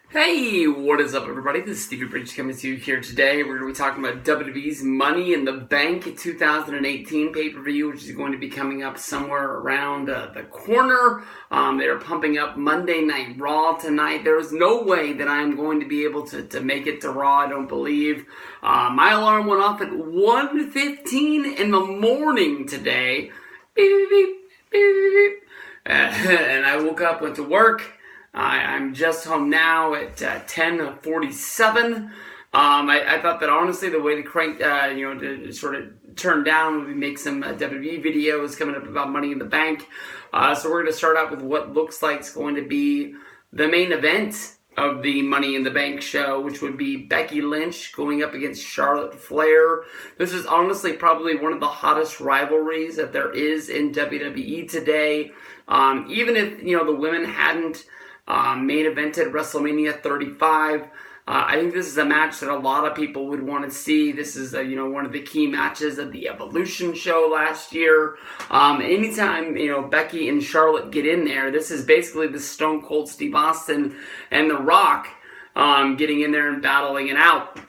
Hey, what is up, everybody? This is Stevie Bridge coming to you here today. We're going to be talking about WWE's Money in the Bank 2018 pay-per-view, which is going to be coming up somewhere around the corner. They are pumping up Monday Night Raw tonight. There is no way that I am going to be able to make it to Raw, I don't believe. My alarm went off at 1:15 in the morning today. Beep, beep, beep, beep, beep. And I woke up, went to work. I'm just home now at 10:47. I thought that honestly the way to crank, to sort of turn down would be make some WWE videos coming up about Money in the Bank. So we're going to start out with what looks like is going to be the main event of the Money in the Bank show, which would be Becky Lynch going up against Charlotte Flair. This is honestly probably one of the hottest rivalries that there is in WWE today. Even if, the women hadn't main evented WrestleMania 35. I think this is a match that a lot of people would want to see. This is, one of the key matches of the Evolution show last year. Anytime, Becky and Charlotte get in there, this is basically the Stone Cold Steve Austin and The Rock getting in there and battling it out.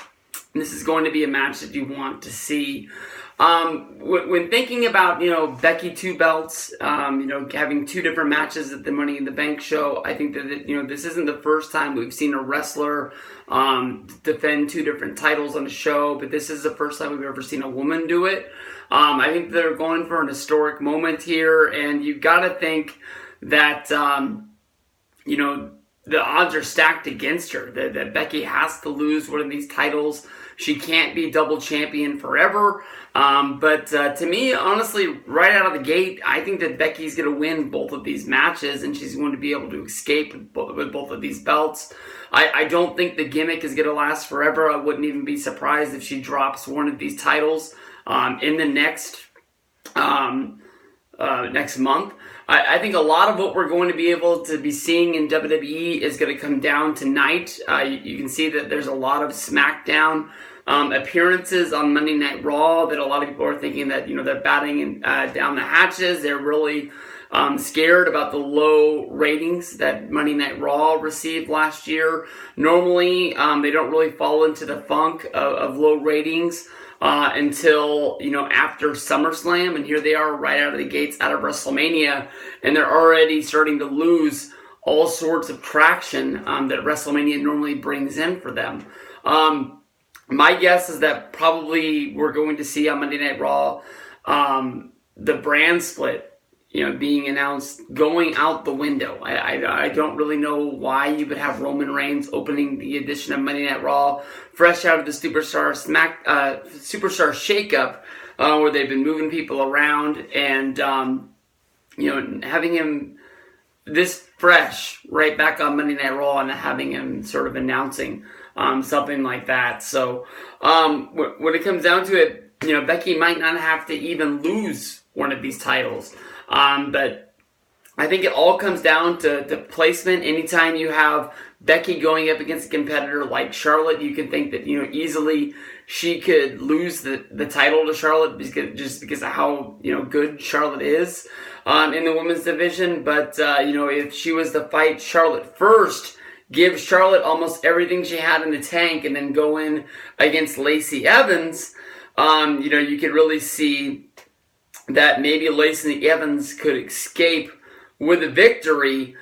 This is going to be a match that you want to see. When thinking about, Becky two belts, having two different matches at the Money in the Bank show, I think that, this isn't the first time we've seen a wrestler, defend two different titles on a show, but this is the first time we've ever seen a woman do it. I think they're going for an historic moment here, and you've got to think that, the odds are stacked against her, that Becky has to lose one of these titles. She can't be double champion forever. But to me, honestly, right out of the gate, I think that Becky's going to win both of these matches, and she's going to be able to escape with both of these belts. I don't think the gimmick is going to last forever. I wouldn't even be surprised if she drops one of these titles in the next month. I think a lot of what we're going to be able to be seeing in WWE is going to come down tonight. You can see that there's a lot of SmackDown appearances on Monday Night Raw that a lot of people are thinking that, they're batting down the hatches. They're really scared about the low ratings that Monday Night Raw received last year. Normally, they don't really fall into the funk of low ratings until, after SummerSlam, and here they are right out of the gates out of WrestleMania, and they're already starting to lose all sorts of traction that WrestleMania normally brings in for them. My guess is that probably we're going to see on Monday Night Raw the brand split, being announced, going out the window. I don't really know why you would have Roman Reigns opening the edition of Monday Night Raw, fresh out of the Superstar shakeup, where they've been moving people around, and having him this fresh right back on Monday Night Raw, and having him sort of announcing something like that. So when it comes down to it, Becky might not have to even lose one of these titles. But I think it all comes down to placement. Anytime you have Becky going up against a competitor like Charlotte, you can think that, easily she could lose the title to Charlotte just because of how, good Charlotte is in the women's division. But, if she was to fight Charlotte first, give Charlotte almost everything she had in the tank, and then go in against Lacey Evans, you could really see that maybe Lacey Evans could escape with a victory,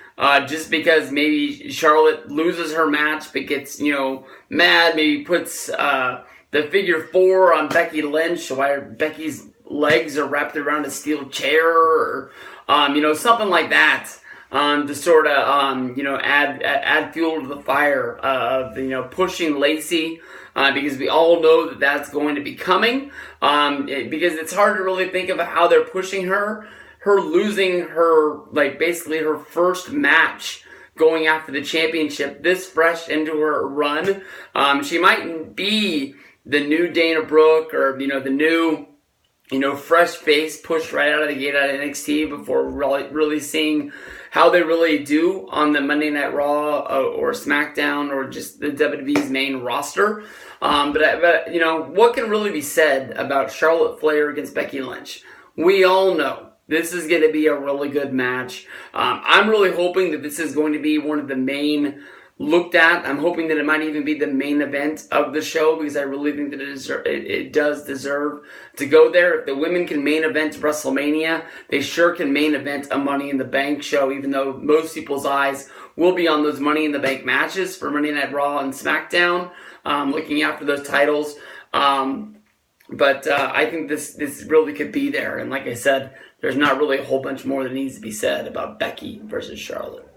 just because maybe Charlotte loses her match but gets, mad, maybe puts the figure 4 on Becky Lynch while Becky's legs are wrapped around a steel chair, or, something like that. To sort of, add fuel to the fire of, pushing Lacey, because we all know that that's going to be coming, because it's hard to really think of how they're pushing her losing her, basically her first match going after the championship this fresh into her run. She might be the new Dana Brooke, or, the new, fresh face pushed right out of the gate out of NXT before really seeing how they really do on the Monday Night Raw or SmackDown or just the WWE's main roster. But what can really be said about Charlotte Flair against Becky Lynch? We all know this is going to be a really good match. I'm really hoping that this is going to be one of the main looked at. I'm hoping that it might even be the main event of the show because I really think that it does deserve to go there. If the women can main event WrestleMania, they sure can main event a Money in the Bank show, even though most people's eyes will be on those Money in the Bank matches for Monday Night Raw and SmackDown, looking after those titles. But I think this really could be there. And like I said, there's not really a whole bunch more that needs to be said about Becky versus Charlotte.